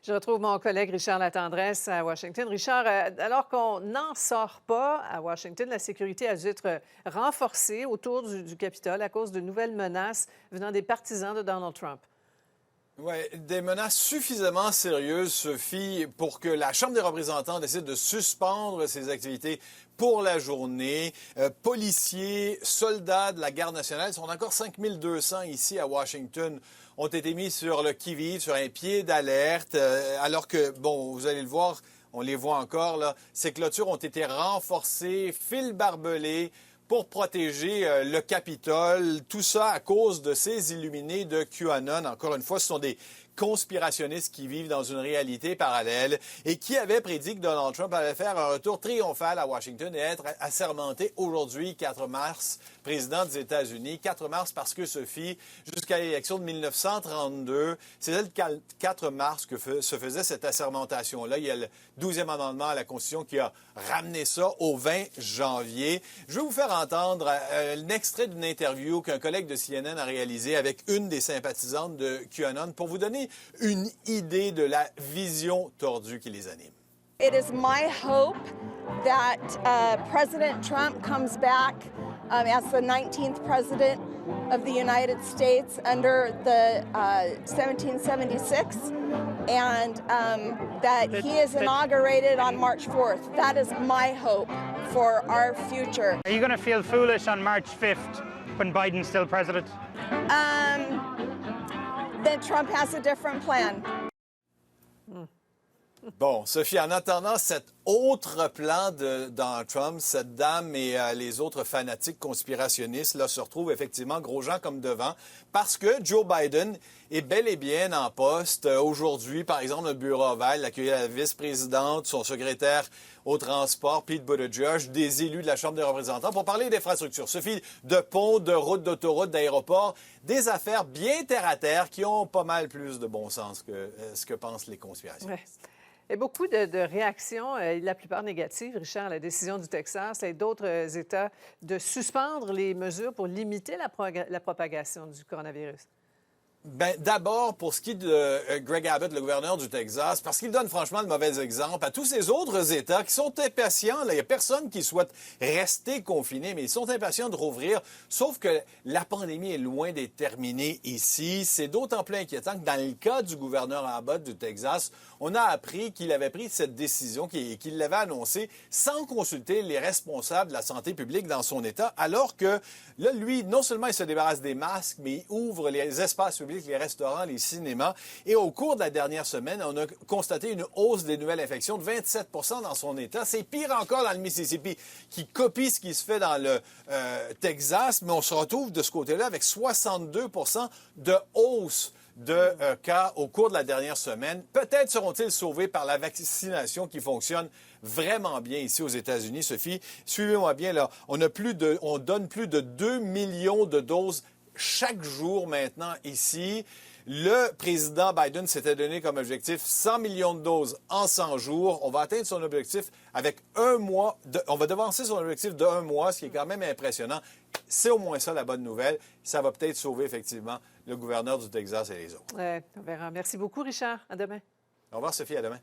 Je retrouve mon collègue Richard Latendresse à Washington. Richard, alors qu'on n'en sort pas à Washington, la sécurité a dû être renforcée autour du Capitole à cause de nouvelles menaces venant des partisans de Donald Trump. Oui, des menaces suffisamment sérieuses, Sophie, pour que la Chambre des représentants décide de suspendre ses activités pour la journée. Policiers, soldats de la Garde nationale, ils sont encore 5200 ici à Washington, ont été mis sur le qui-vive, sur un pied d'alerte, alors que, bon, vous allez le voir, on les voit encore, là, ces clôtures ont été renforcées, fils barbelés, pour protéger le Capitole. Tout ça à cause de ces illuminés de QAnon. Encore une fois, ce sont des conspirationnistes qui vivent dans une réalité parallèle et qui avaient prédit que Donald Trump allait faire un retour triomphal à Washington et être assermenté aujourd'hui, 4 mars, président des États-Unis. 4 mars parce que, Sophie, jusqu'à l'élection de 1932, c'était le 4 mars que se faisait cette assermentation-là. Il y a le 12e amendement à la Constitution qui a ramené ça au 20 janvier. Je vais vous faire entendre un extrait d'une interview qu'un collègue de CNN a réalisée avec une des sympathisantes de QAnon pour vous donner une idée de la vision tordue qui les anime. It is my hope that President Trump comes back as the 19th president of the United States under the 1776 and that he is inaugurated on March 4th. That is my hope for our future. Are you going to feel foolish on March 5th when Biden's still president? Then Trump has a different plan. Bon, Sophie, en attendant cet autre plan de Donald Trump, cette dame et les autres fanatiques conspirationnistes là, se retrouvent effectivement gros gens comme devant parce que Joe Biden est bel et bien en poste. Aujourd'hui, par exemple, le bureau ovale accueille la vice-présidente, son secrétaire au transport, Pete Buttigieg, des élus de la Chambre des représentants pour parler d'infrastructures. Sophie, de ponts, de routes, d'autoroutes, d'aéroports, des affaires bien terre-à-terre qui ont pas mal plus de bon sens que ce que pensent les conspirationnistes. Ouais. Il y a beaucoup de réactions, la plupart négatives, Richard, à la décision du Texas et d'autres États de suspendre les mesures pour limiter la propagation du coronavirus. Ben, d'abord, pour ce qui est de Greg Abbott, le gouverneur du Texas, parce qu'il donne franchement le mauvais exemple à tous ces autres États qui sont impatients. Là, il n'y a personne qui souhaite rester confiné, mais ils sont impatients de rouvrir. Sauf que la pandémie est loin d'être terminée ici. C'est d'autant plus inquiétant que dans le cas du gouverneur Abbott du Texas, on a appris qu'il avait pris cette décision, qu'il l'avait annoncée sans consulter les responsables de la santé publique dans son État, alors que là, lui, non seulement il se débarrasse des masques, mais il ouvre les espaces publics, les restaurants, les cinémas. Et au cours de la dernière semaine, on a constaté une hausse des nouvelles infections de 27 dans son État. C'est pire encore dans le Mississippi, qui copie ce qui se fait dans le Texas, mais on se retrouve de ce côté-là avec 62 de hausse de cas au cours de la dernière semaine. Peut-être seront-ils sauvés par la vaccination qui fonctionne vraiment bien ici aux États-Unis. Sophie, suivez-moi bien, là. On donne plus de 2 millions de doses chaque jour maintenant ici. Le président Biden s'était donné comme objectif 100 millions de doses en 100 jours. On va atteindre son objectif avec un mois. On va devancer son objectif de 1 mois, ce qui est quand même impressionnant. C'est au moins ça la bonne nouvelle. Ça va peut-être sauver effectivement le gouverneur du Texas et les autres. On verra. Merci beaucoup, Richard. À demain. Au revoir, Sophie. À demain.